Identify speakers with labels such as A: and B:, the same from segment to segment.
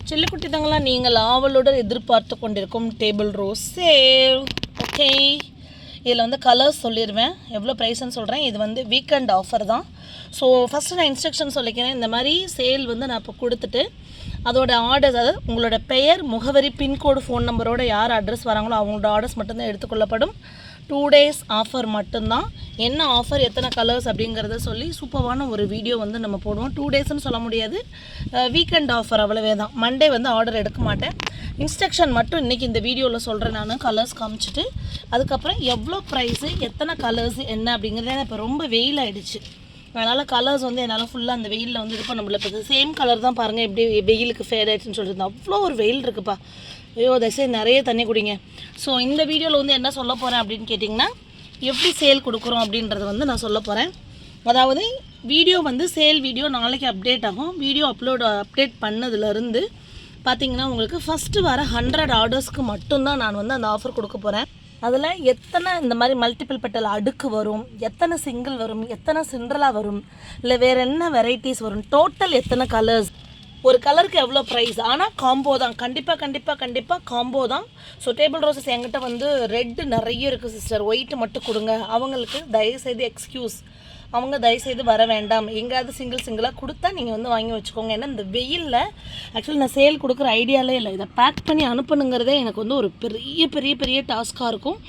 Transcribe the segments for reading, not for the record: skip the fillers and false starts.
A: சில்லுக்குட்டி தங்களா நீங்கள் ஆவலுடன் எதிர்பார்த்து கொண்டிருக்கும் டேபிள் ரோஸ் சேல். ஓகே, இதில் வந்து கலர்ஸ் சொல்லிடுவேன், எவ்வளோ ப்ரைஸ்ன்னு சொல்கிறேன். இது வந்து வீக்கெண்ட் ஆஃபர் தான். ஸோ ஃபஸ்ட்டு நான் இன்ஸ்ட்ரக்ஷன் சொல்லிக்கிறேன். இந்த மாதிரி சேல் வந்து நான் இப்போ கொடுத்துட்டு அதோட ஆர்டர்ஸ், அதாவது உங்களோட பெயர், முகவரி, பின்கோடு, ஃபோன் நம்பரோட யார் அட்ரஸ் வராங்களோ அவங்களோட ஆர்டர்ஸ் மட்டும்தான் எடுத்துக்கொள்ளப்படும். 2 days ஆஃபர் மட்டும்தான். என்ன ஆஃபர், எத்தனை கலர்ஸ் அப்படிங்கிறத சொல்லி சூப்பரான ஒரு வீடியோ வந்து நம்ம போடுவோம். 2 daysன்னு சொல்ல முடியாது, வீக்கெண்ட் ஆஃபர் அவ்வளவே தான். மண்டே வந்து ஆர்டர் எடுக்க மாட்டேன். இன்ஸ்ட்ரக்ஷன் மட்டும் இன்றைக்கி இந்த வீடியோவில் சொல்கிறேன். நான் கலர்ஸ் காமிச்சிட்டு அதுக்கப்புறம் எவ்வளோ ப்ரைஸு, எத்தனை கலர்ஸ் என்ன அப்படிங்கிறது. இப்போ ரொம்ப வெயில் ஆகிடுச்சு, அதனால் கலர்ஸ் வந்து என்னால் ஃபுல்லாக அந்த வெயிலில் வந்து இது பண்ண முடியல. இப்போ சேம் கலர் தான் பாருங்கள் எப்படி வெயிலுக்கு ஃபேட் ஆகிடுச்சுன்னு சொல்லிட்டு அவ்வளோ ஒரு வெயில் இருக்குப்பா. ஐயோ, தயவுசெய்து நிறைய தண்ணி குடிங்க. ஸோ இந்த வீடியோவில் வந்து என்ன சொல்ல போகிறேன் அப்படின்னு கேட்டிங்கன்னா, எப்படி சேல் கொடுக்குறோம் அப்படின்றத வந்து நான் சொல்ல போகிறேன். அதாவது வீடியோ வந்து சேல் வீடியோ நாளைக்கு அப்டேட் ஆகும். வீடியோ அப்டேட் பண்ணதுலேருந்து பார்த்திங்கன்னா உங்களுக்கு ஃபஸ்ட்டு வர 100 ஆர்டர்ஸ்க்கு மட்டும்தான் நான் வந்து அந்த ஆஃபர் கொடுக்க போகிறேன். அதில் எத்தனை இந்த மாதிரி மல்டிபிள் பெட்டல் அடுக்கு வரும், எத்தனை சிங்கிள் வரும், எத்தனை சிண்ட்ரலா வரும், இல்லை வேறு என்ன வெரைட்டிஸ் வரும், டோட்டல் எத்தனை கலர்ஸ், ஒரு கலருக்கு எவ்வளோ ப்ரைஸ். ஆனால் காம்போ தான், கண்டிப்பாக காம்போ தான். ஸோ டேபிள் ரோசஸ் என்கிட்ட வந்து ரெட்டு நிறைய இருக்குது சிஸ்டர், ஒயிட்டு மட்டும் கொடுங்க. அவங்களுக்கு தயவுசெய்து எக்ஸ்கியூஸ், அவங்க தயவுசெய்து வர வேண்டாம். எங்கேயாவது சிங்கிளாக கொடுத்தா நீங்கள் வந்து வாங்கி வச்சுக்கோங்க. ஏன்னா இந்த வெயிலில் ஆக்சுவலி நான் சேல் கொடுக்குற ஐடியாலே இல்லை. இதை பேக் பண்ணி அனுப்பணுங்கிறதே எனக்கு வந்து ஒரு பெரிய டாஸ்க்காக இருக்கும்.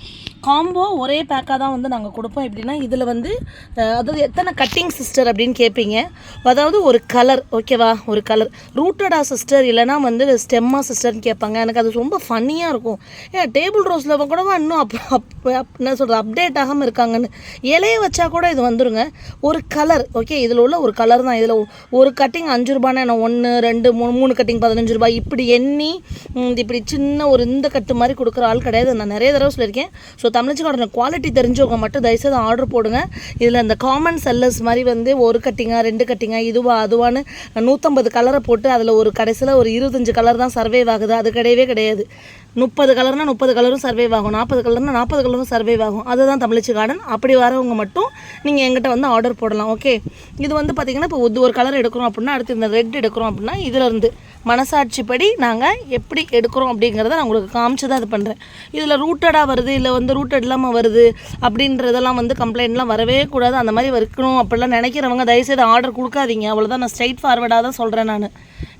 A: காம்போ ஒரே பேக்காக தான் வந்து நாங்கள் கொடுப்போம். எப்படின்னா இதில் வந்து அதாவது எத்தனை கட்டிங் சிஸ்டர் அப்படின்னு கேட்பீங்க. அதாவது ஒரு கலர், ஓகேவா, ஒரு கலர் ரூட்டடா சிஸ்டர் இல்லைனா வந்து ஸ்டெம்மா சிஸ்டர்னு கேட்பாங்க. எனக்கு அது ரொம்ப ஃபன்னியாக இருக்கும். ஏன் டேபிள் ரோஸில் கூடவா இன்னும் என்ன சொல்கிறது அப்டேட் ஆகாமல் இருக்காங்கன்னு. இலையை வச்சா கூட இது வந்துருங்க. ஒரு கலர், ஓகே, இதில் உள்ள ஒரு கலர் தான். இதில் ஒரு கட்டிங் 5 ரூபான்னா என்ன, 1 2 3 கட்டிங் 15 ரூபாய் இப்படி எண்ணி இப்படி சின்ன ஒரு இந்த கட்டு மாதிரி கொடுக்குற ஆள் கிடையாது. நான் நிறைய தடவை சொல்லியிருக்கேன். ஸோ தமிழ்ச்சிக்காரன் குவாலிட்டி தெரிஞ்சவங்க மட்டும் தயவுசெய்து ஆர்டர் போடுங்க. இதில் இந்த காமன் செல்லர்ஸ் மாதிரி வந்து ஒரு கட்டிங்கா 2 கட்டிங்கா இதுவா அதுவான்னு 150 கலரை போட்டு அதில் ஒரு கடைசியில் ஒரு 25 கலர் தான் சர்வைவ் ஆகுது. அது கிடையாது. 30 கலர்னால் 30 கலரும் சர்வைவ் ஆகும், 40 கலர்னால் 40 கலரும் சர்வைவ் ஆகும். அதுதான் தமிழ்ச்சி கார்டன். அப்படி வரவங்க மட்டும் நீங்கள் எங்கிட்ட வந்து ஆர்டர் போடலாம். ஓகே, இது வந்து பார்த்திங்கன்னா இப்போ ஒரு கலர் எடுக்கிறோம் அப்படின்னா அடுத்து இந்த ரெட் எடுக்கிறோம் அப்படின்னா இதிலேருந்து மனசாட்சிப்படி நாங்கள் எப்படி எடுக்கிறோம் அப்படிங்கிறத நான் உங்களுக்கு காமிச்சு தான் இது பண்ணுறேன். இதில் ரூட்டடாக வருது, இல்லை வந்து ரூட்டட் இல்லாமல் வருது அப்படின்றதெல்லாம் வந்து கம்ப்ளைண்ட்லாம் வரவே கூடாது. அந்த மாதிரி இருக்கணும் அப்படிலாம் நினைக்கிறவங்க தயவுசெய்து ஆர்டர் கொடுக்காதீங்க. அவ்வளோதான், நான் ஸ்ட்ரைட் ஃபார்வர்டாக தான் சொல்கிறேன். நான்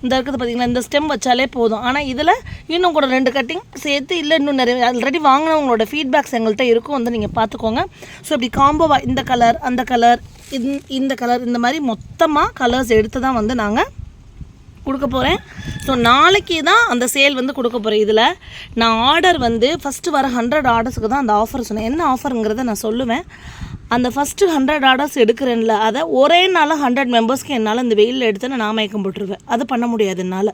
A: இந்த இருக்குது பார்த்திங்கன்னா, இந்த ஸ்டெம் வச்சாலே போதும். ஆனால் இதில் இன்னும் கூட 2 கட்டிங் சேர்த்து இல்லை இன்னும் நிறைய ஆல்ரெடி வாங்கினவங்களோட ஃபீட்பேக்ஸ் எங்கள்கிட்ட இருக்கும், வந்து நீங்கள் பார்த்துக்கோங்க. ஸோ இப்படி காம்போவாக இந்த கலர் அந்த கலர் இந்த கலர் இந்த மாதிரி மொத்தமாக கலர்ஸ் எடுத்து தான் வந்து நாங்கள் கொடுக்க போகிறேன். ஸோ நாளைக்கு தான் அந்த சேல் வந்து கொடுக்க போகிறேன். இதில் நான் ஆர்டர் வந்து ஃபஸ்ட்டு வர 100 ஆர்டர்ஸுக்கு தான் அந்த ஆஃபர் சொன்னேன். என்ன ஆஃபருங்கிறத நான் சொல்லுவேன். அந்த ஃபஸ்ட்டு 100 ஆர்டர்ஸ் எடுக்கிறேன்ல, அதை ஒரே நாளில் 100 மெம்பர்ஸ்க்கு என்னால் இந்த வெயிலில் எடுத்து நான் மயக்கம் போட்டுருவேன். அது பண்ண முடியாது என்னால்.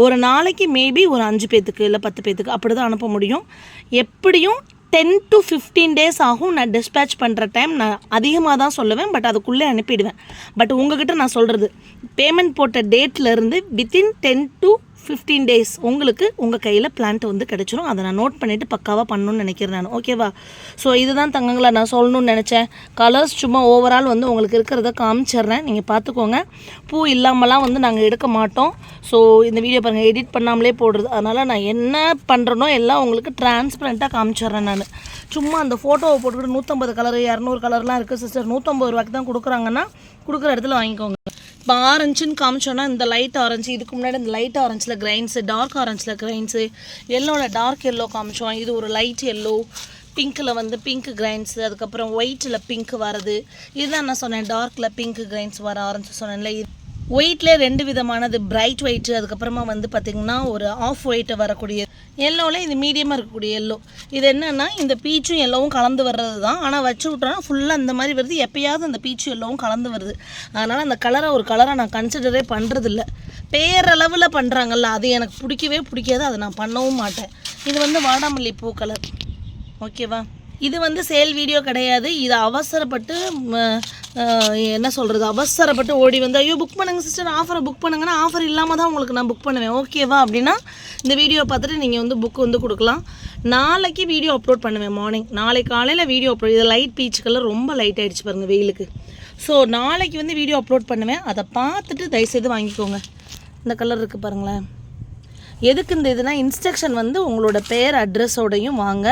A: ஒரு நாளைக்கு மேபி ஒரு 5 பேத்துக்கு இல்லை 10 பேத்துக்கு அப்படி தான் அனுப்ப முடியும். எப்படியும் 10 to 15 days ஆகும். நான் டிஸ்பேட்ச் பண்ணுற டைம் நான் அதிகமாக தான் சொல்லுவேன், பட் அதுக்குள்ளே அனுப்பிடுவேன். பட் உங்ககிட்ட நான் சொல்கிறது, பேமெண்ட் போட்ட டேட்லேருந்து வித்தின் 10 to 15 days உங்களுக்கு உங்கள் கையில் பிளான்ட் வந்து கிடச்சிரும். அதை நான் நோட் பண்ணிவிட்டு பக்காவாக பண்ணணும்னு நினைக்கிறேன் நான். ஓகேவா? ஸோ இதுதான் தங்கங்களை நான் சொல்லணும்னு நினச்சேன். கலர்ஸ் சும்மா ஓவரால் வந்து உங்களுக்கு இருக்கிறத காமிச்சிட்றேன், நீங்கள் பார்த்துக்கோங்க. பூ இல்லாமலாம் வந்து நாங்கள் எடுக்க மாட்டோம். ஸோ இந்த வீடியோ பாருங்கள், எடிட் பண்ணாமலே போடுறது. அதனால் நான் என்ன பண்ணுறனோ எல்லாம் உங்களுக்கு டிரான்ஸ்பரண்ட்டாக காமிச்சிட்றேன். நான் சும்மா அந்த ஃபோட்டோவை போட்டுக்கிட்டு 150 கலர் 200 கலர்லாம் இருக்குது சிஸ்டர், 150 ரூபாய்க்கு தான் கொடுக்குறாங்கன்னா கொடுக்குற இடத்துல வாங்கிக்கோங்க. இப்போ ஆரஞ்சுன்னு காமிச்சோன்னா இந்த லைட் ஆரஞ்சு, இதுக்கு முன்னாடி இந்த லைட் ஆரஞ்சில் கிரைன்ஸு, டார்க் ஆரஞ்சில் கிரைன்ஸு, எல்லோவில் டார்க் எல்லோ காமிச்சோம். இது ஒரு லைட் எல்லோ, பிங்க்கில் வந்து பிங்க் கிரைன்ஸு, அதுக்கப்புறம் ஒயிட்டில் பிங்க் வரது. இதுதான் நான் சொன்னேன், டார்க்கில் பிங்க் கிரைன்ஸ் வர ஆரஞ்சு சொன்னேன்ல. ஒயிட்லேயே 2 விதமானது, பிரைட் ஒயிட்டு, அதுக்கப்புறமா வந்து பார்த்திங்கன்னா ஒரு ஆஃப் ஒயிட்டு வரக்கூடிய எல்லோவில் இது மீடியமாக இருக்கக்கூடிய எல்லோ. இது என்னென்னா இந்த பீச்சும் எல்லோவும் கலந்து வர்றது தான். ஆனால் வச்சு விட்டோன்னா ஃபுல்லாக இந்த மாதிரி வருது. எப்போயாவது அந்த பீச்சும் எல்லோவும் கலந்து வருது. அதனால் அந்த கலரை ஒரு கலரை நான் கன்சிடரே பண்ணுறதில்ல. பேரளவில் பண்ணுறாங்கல்ல, அது எனக்கு பிடிக்காது. அதை நான் பண்ணவும் மாட்டேன். இது வந்து வாடாமல்லி பூ கலர், ஓகேவா? இது வந்து சேல் வீடியோ கிடையாது. இதை அவசரப்பட்டு என்ன சொல்கிறது, அவசரப்பட்டு ஓடி வந்து ஐயோ புக் பண்ணுங்கள் சிஸ்டர், ஆஃபரை புக் பண்ணுங்கன்னா ஆஃபர் இல்லாமல் தான் உங்களுக்கு நான் புக் பண்ணுவேன், ஓகேவா? அப்படின்னா இந்த வீடியோ பார்த்துட்டு நீங்கள் வந்து புக் வந்து கொடுக்கலாம். நாளைக்கு வீடியோ அப்லோட் பண்ணுவேன் மார்னிங். நாளை காலையில் வீடியோ அப்லோட். இது லைட் பீச் கலர் ரொம்ப லைட் ஆகிடுச்சு பாருங்கள் வெயிலுக்கு. ஸோ நாளைக்கு வந்து வீடியோ அப்லோட் பண்ணுவேன். அதை பார்த்துட்டு தயவுசெய்து வாங்கிக்கோங்க. இந்த கலர் இருக்குது பாருங்களேன், எதுக்கு இந்த இதுனா இன்ஸ்ட்ரக்ஷன் வந்து உங்களோட பேர் அட்ரஸோடையும் வாங்க.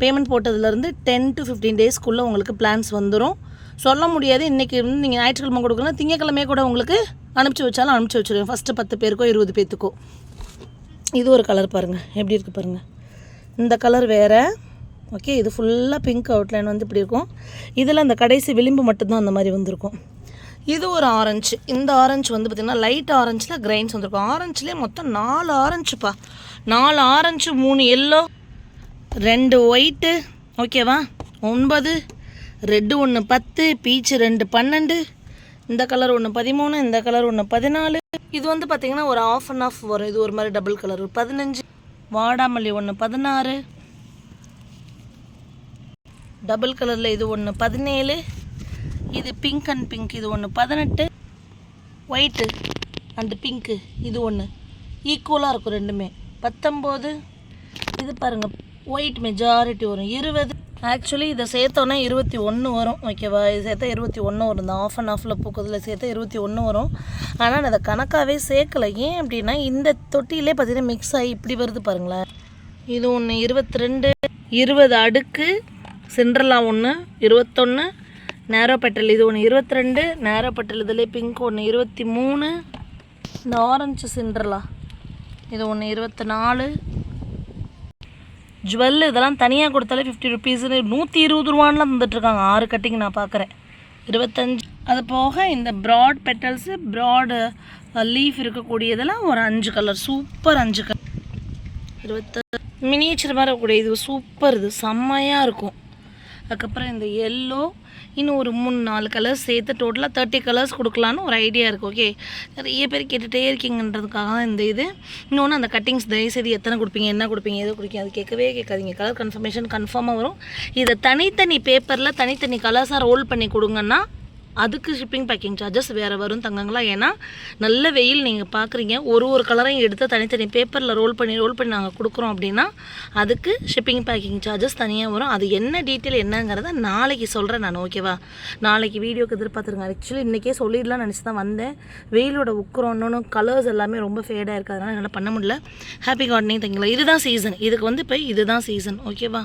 A: பேமெண்ட் போட்டதுலேருந்து 10 to 15 டேஸ்க்குள்ளே உங்களுக்கு பிளான்ஸ் வந்துடும். சொல்ல முடியாது இன்றைக்கி இருந்து நீங்கள் ஞாயிற்றுக்கிழமை கொடுக்கணும், திங்கக்கிழமையே கூட உங்களுக்கு அனுப்பிச்சி வச்சாலும் அனுப்பிச்சி வச்சுருவேன். ஃபஸ்ட்டு 10 பேருக்கோ 20 பேர்த்துக்கோ. இது ஒரு கலர் பாருங்கள், எப்படி இருக்குது பாருங்கள். இந்த கலர் வேறு. ஓகே, இது ஃபுல்லாக பிங்க் அவுட்லைன் வந்து இப்படி இருக்கும். இதில் அந்த கடைசி விளிம்பு மட்டும்தான் அந்த மாதிரி வந்திருக்கும். இது ஒரு ஆரஞ்சு. இந்த ஆரஞ்சு வந்து பார்த்திங்கன்னா லைட் ஆரஞ்சில் கிரைன்ஸ் வந்திருக்கும். ஆரஞ்சுலேயே மொத்தம் 4 ஆரஞ்சுப்பா. 4 ஆரஞ்சு, 3 எல்லோ, 2 ஒயிட்டு, ஓகேவா, 9, ரெட்டு 1 10, பீச்சு 2 12, இந்த கலர் 1 13, இந்த கலர் 1 14. இது வந்து பார்த்திங்கன்னா ஒரு ஆஃப் அண்ட் ஆஃப் வரும். இது ஒரு மாதிரி டபுள் கலர் 15, வாடாமல்லி 1 16, டபுள் கலரில் இது 1 17, இது பிங்க் அண்ட் பிங்க் இது 1 18, ஒயிட்டு அண்டு பிங்க்கு இது 1 ஈக்குவலாக இருக்கும் ரெண்டுமே 19. இது பாருங்கள் ஒயிட் மெஜாரிட்டி வரும் 20. ஆக்சுவலி இதை சேர்த்தோன்னா 21 வரும். ஓகேவா, இது சேர்த்தா 21 வரும். இந்த ஆஃப் அண்ட் ஆஃபில் பூக்கிறதுல சேர்த்தா 21 வரும். ஆனால் நான் அதை கணக்காகவே சேர்க்கலை. ஏன் அப்படின்னா இந்த தொட்டியிலே பார்த்தீங்கன்னா மிக்ஸ் ஆகி இப்படி வருது பாருங்களேன். இது 1 22, 20 அடுக்கு, சிண்ட்ரலா 1 21, நேரோ பெட்டல் இது 1 22, நேரோ பெட்டல் இதிலே பிங்க் 1 23, இந்த ஆரஞ்சு சிண்ட்ரலா இது 1 24. ஜுவல் இதெல்லாம் தனியாக கொடுத்தாலே 50 ருபீஸ்னு 120 ரூபான்லாம் தந்துட்டுருக்காங்க. 6 கட்டிங் நான் பார்க்குறேன் 25. அது போக இந்த ப்ராட் பெட்டல்ஸு, ப்ராடு லீஃப் இருக்கக்கூடியதெல்லாம் ஒரு 5 கலர், சூப்பர் 5 கலர் 20. மினியேச்சர் மாதிரி இருக்கக்கூடிய இது சூப்பர், இது செம்மையாக இருக்கும். அதுக்கப்புறம் இந்த எல்லோ, இன்னும் ஒரு 3-4 கலர்ஸ் சேர்த்து டோட்டலாக 30 கலர்ஸ் கொடுக்கலான்னு ஒரு ஐடியா இருக்குது. ஓகே, நிறைய பேர் கேட்டுகிட்டே இருக்கீங்கன்றதுக்காக தான் இந்த இது. இன்னொன்று அந்த கட்டிங்ஸ் தயவுசெய்து எத்தனை கொடுப்பீங்க, என்ன கொடுப்பீங்க, எது கொடுப்பீங்க அது கேட்காதீங்க. கலர் கன்ஃபர்மேஷன் கன்ஃபார்மாக வரும். இதை தனித்தனி பேப்பரில் தனித்தனி கலர்ஸாக ரோல் பண்ணி கொடுங்கன்னா அதுக்கு ஷிப்பிங் பேக்கிங் சார்ஜஸ் வேறு வரும் தங்கங்களா. ஏன்னா நல்ல வெயில் நீங்கள் பார்க்குறீங்க, ஒரு கலரையும் எடுத்து தனித்தனி பேப்பரில் ரோல் பண்ணி நாங்கள் கொடுக்குறோம் அப்படின்னா அதுக்கு ஷிப்பிங் பேக்கிங் சார்ஜஸ் தனியாக வரும். அது என்ன டீட்டெயில் என்னங்கிறத நாளைக்கு சொல்கிறேன் நான். ஓகேவா, நாளைக்கு வீடியோக்கு எதிர்பார்த்துருங்க. ஆக்சுவலி இன்றைக்கே சொல்லிடலாம் நினச்சி தான் வந்தேன். வெயிலோட உக்குறோன்னு கலர்ஸ் எல்லாமே ரொம்ப ஃபேடாக இருக்கிறதுனால என்னால் பண்ண முடியல. ஹாப்பி கார்டனிங் தங்கங்களா. இதுதான் சீசன், இதுக்கு வந்து இப்போ இதுதான் சீசன். ஓகேவா.